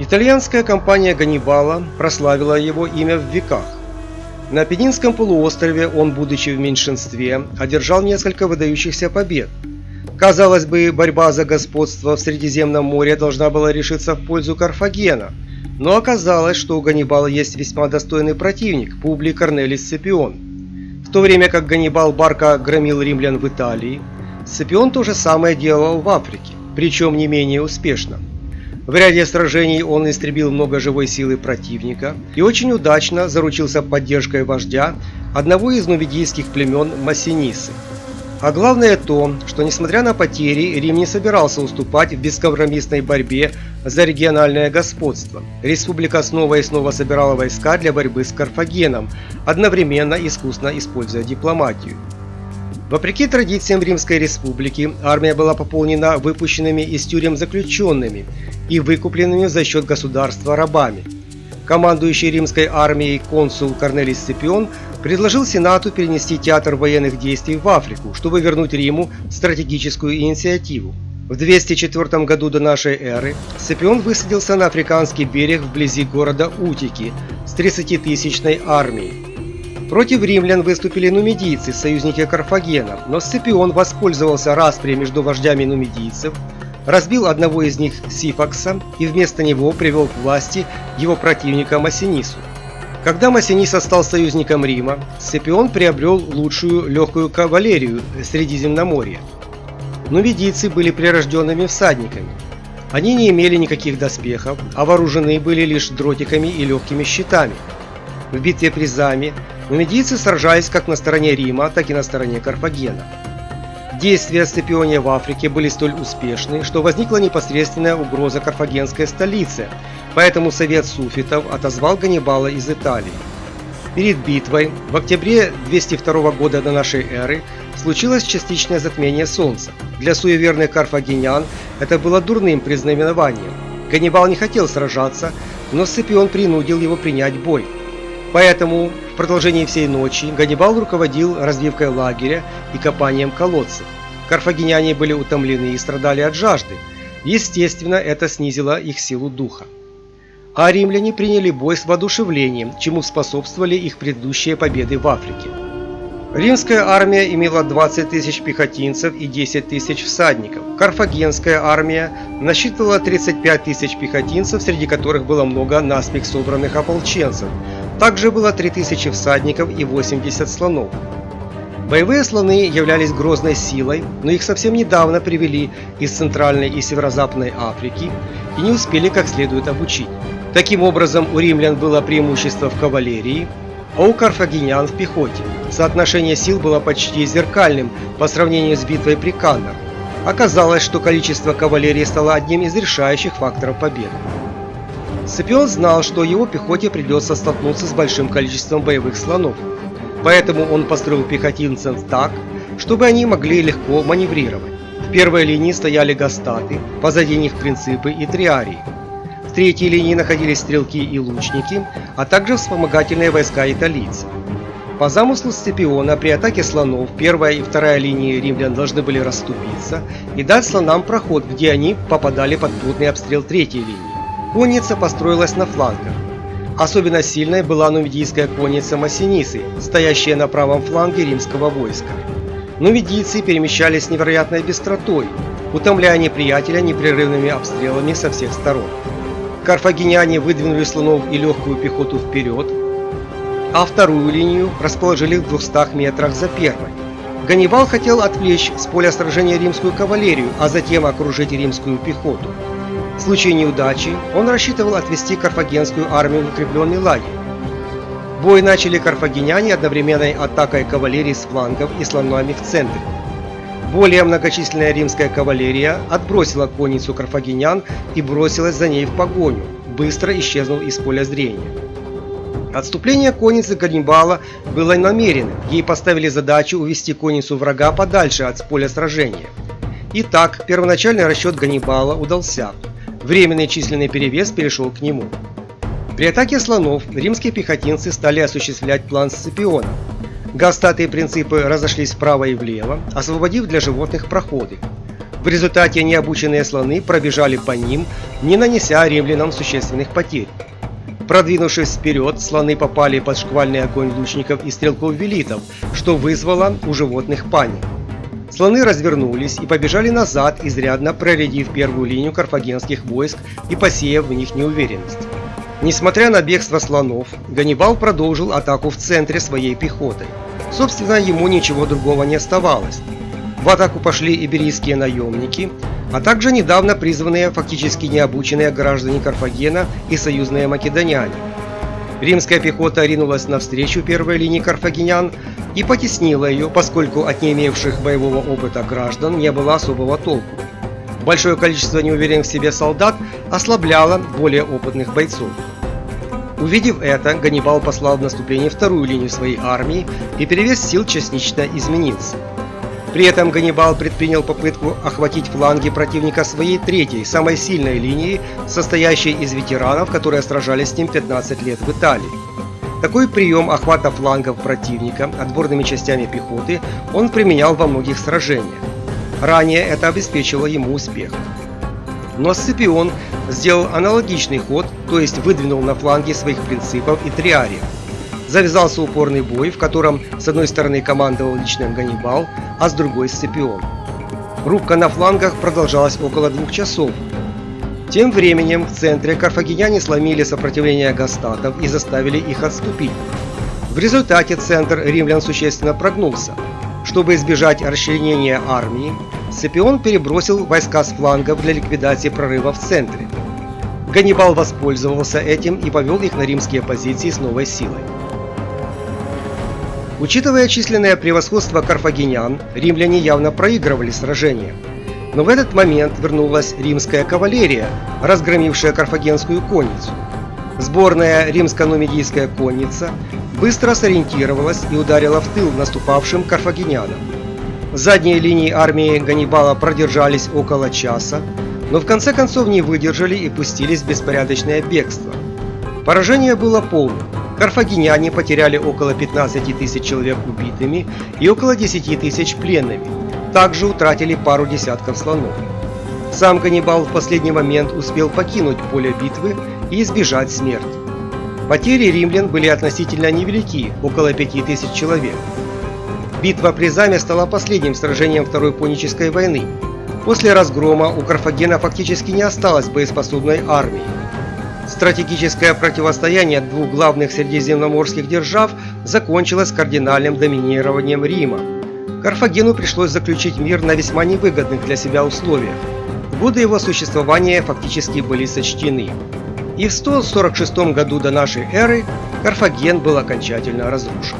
Итальянская кампания Ганнибала прославила его имя в веках. На Апеннинском полуострове он, будучи в меньшинстве, одержал несколько выдающихся побед. Казалось бы, борьба за господство в Средиземном море должна была решиться в пользу Карфагена, но оказалось, что у Ганнибала есть весьма достойный противник – Публий Корнелий Сципион. В то время как Ганнибал Барка громил римлян в Италии, Сципион то же самое делал в Африке, причем не менее успешно. В ряде сражений он истребил много живой силы противника и очень удачно заручился поддержкой вождя одного из нумидийских племен Массинисы. А главное то, что несмотря на потери, Рим не собирался уступать в бескомпромиссной борьбе за региональное господство. Республика снова и снова собирала войска для борьбы с Карфагеном, одновременно искусно используя дипломатию. Вопреки традициям Римской республики, армия была пополнена выпущенными из тюрем заключенными и выкупленными за счет государства рабами. Командующий римской армией консул Корнелий Сципион предложил Сенату перенести театр военных действий в Африку, чтобы вернуть Риму стратегическую инициативу. В 204 году до нашей эры Сципион высадился на африканский берег вблизи города Утики с 30-тысячной армией. Против римлян выступили нумидийцы, союзники Карфагена, но Сципион воспользовался распрей между вождями нумидийцев, разбил одного из них Сифакса и вместо него привел к власти его противника Массинису. Когда Массиниса стал союзником Рима, Сципион приобрел лучшую легкую кавалерию Средиземноморья. Нумидийцы были прирожденными всадниками. Они не имели никаких доспехов, а вооружены были лишь дротиками и легкими щитами. В битве при Заме нумидийцы сражались как на стороне Рима, так и на стороне Карфагена. Действия Сципиония в Африке были столь успешны, что возникла непосредственная угроза карфагенской столице, поэтому Совет суффитов отозвал Ганнибала из Италии. Перед битвой в октябре 202 года до нашей эры случилось частичное затмение солнца. Для суеверных карфагенян это было дурным предзнаменованием. Ганнибал не хотел сражаться, но Сципион принудил его принять бой. Поэтому в продолжении всей ночи Ганнибал руководил разбивкой лагеря и копанием колодцев. Карфагеняне были утомлены и страдали от жажды. Естественно, это снизило их силу духа. А римляне приняли бой с воодушевлением, чему способствовали их предыдущие победы в Африке. Римская армия имела 20 тысяч пехотинцев и 10 тысяч всадников. Карфагенская армия насчитывала 35 тысяч пехотинцев, среди которых было много наспех собранных ополченцев. Также было 3000 всадников и 80 слонов. Боевые слоны являлись грозной силой, но их совсем недавно привели из Центральной и Северо-Западной Африки и не успели как следует обучить. Таким образом, у римлян было преимущество в кавалерии, а у карфагенян в пехоте. Соотношение сил было почти зеркальным по сравнению с битвой при Каннах. Оказалось, что количество кавалерии стало одним из решающих факторов победы. Сципион знал, что его пехоте придется столкнуться с большим количеством боевых слонов, поэтому он построил пехотинцев так, чтобы они могли легко маневрировать. В первой линии стояли гастаты, позади них принципы и триарии. В третьей линии находились стрелки и лучники, а также вспомогательные войска италийцев. По замыслу Сципиона при атаке слонов первая и вторая линии римлян должны были расступиться и дать слонам проход, где они попадали под плотный обстрел третьей линии. Конница построилась на флангах. Особенно сильной была нумидийская конница Массинисы, стоящая на правом фланге римского войска. Нумидийцы перемещались с невероятной быстротой, утомляя неприятеля непрерывными обстрелами со всех сторон. Карфагеняне выдвинули слонов и легкую пехоту вперед, а вторую линию расположили в 200 метрах за первой. Ганнибал хотел отвлечь с поля сражения римскую кавалерию, а затем окружить римскую пехоту. В случае неудачи он рассчитывал отвести карфагенскую армию в укрепленный лагерь. Бой начали карфагеняне одновременной атакой кавалерии с флангов и слонами в центре. Более многочисленная римская кавалерия отбросила конницу карфагенян и бросилась за ней в погоню, быстро исчезнув из поля зрения. Отступление конницы Ганнибала было намеренным, ей поставили задачу увести конницу врага подальше от поля сражения. Итак, первоначальный расчет Ганнибала удался. Временный численный перевес перешел к нему. При атаке слонов римские пехотинцы стали осуществлять план Сципиона. Гастаты и принципы разошлись вправо и влево, освободив для животных проходы. В результате необученные слоны пробежали по ним, не нанеся римлянам существенных потерь. Продвинувшись вперед, слоны попали под шквальный огонь лучников и стрелков-велитов, что вызвало у животных панику. Слоны развернулись и побежали назад, изрядно проредив первую линию карфагенских войск и посеяв в них неуверенность. Несмотря на бегство слонов, Ганнибал продолжил атаку в центре своей пехотой. Собственно, ему ничего другого не оставалось. В атаку пошли иберийские наемники, а также недавно призванные, фактически необученные граждане Карфагена и союзные македоняне. Римская пехота ринулась навстречу первой линии карфагенян и потеснила ее, поскольку от не имевших боевого опыта граждан не было особого толку. Большое количество неуверенных в себе солдат ослабляло более опытных бойцов. Увидев это, Ганнибал послал в наступление вторую линию своей армии, и перевес сил частично изменился. При этом Ганнибал предпринял попытку охватить фланги противника своей третьей, самой сильной линии, состоящей из ветеранов, которые сражались с ним 15 лет в Италии. Такой прием охвата флангов противника отборными частями пехоты он применял во многих сражениях. Ранее это обеспечило ему успех. Но Сципион сделал аналогичный ход, то есть выдвинул на фланги своих принципов и триариев. Завязался упорный бой, в котором с одной стороны командовал лично Ганнибал, а с другой Сципион. Рубка на флангах продолжалась около 2 часов. Тем временем в центре карфагеняне сломили сопротивление гастатов и заставили их отступить. В результате центр римлян существенно прогнулся. Чтобы избежать расчленения армии, Сципион перебросил войска с флангов для ликвидации прорыва в центре. Ганнибал воспользовался этим и повел их на римские позиции с новой силой. Учитывая численное превосходство карфагенян, римляне явно проигрывали сражение. Но в этот момент вернулась римская кавалерия, разгромившая карфагенскую конницу. Сборная римско-нумидийская конница быстро сориентировалась и ударила в тыл наступавшим карфагенянам. Задние линии армии Ганнибала продержались около часа, но в конце концов не выдержали и пустились в беспорядочное бегство. Поражение было полным. Карфагеняне потеряли около 15 тысяч человек убитыми и около 10 тысяч пленными. Также утратили пару десятков слонов. Сам Ганнибал в последний момент успел покинуть поле битвы и избежать смерти. Потери римлян были относительно невелики, около 5000 человек. Битва при Заме стала последним сражением Второй Пунической войны. После разгрома у Карфагена фактически не осталось боеспособной армии. Стратегическое противостояние двух главных средиземноморских держав закончилось кардинальным доминированием Рима. Карфагену пришлось заключить мир на весьма невыгодных для себя условиях. Годы его существования фактически были сочтены. И в 146 году до нашей эры Карфаген был окончательно разрушен.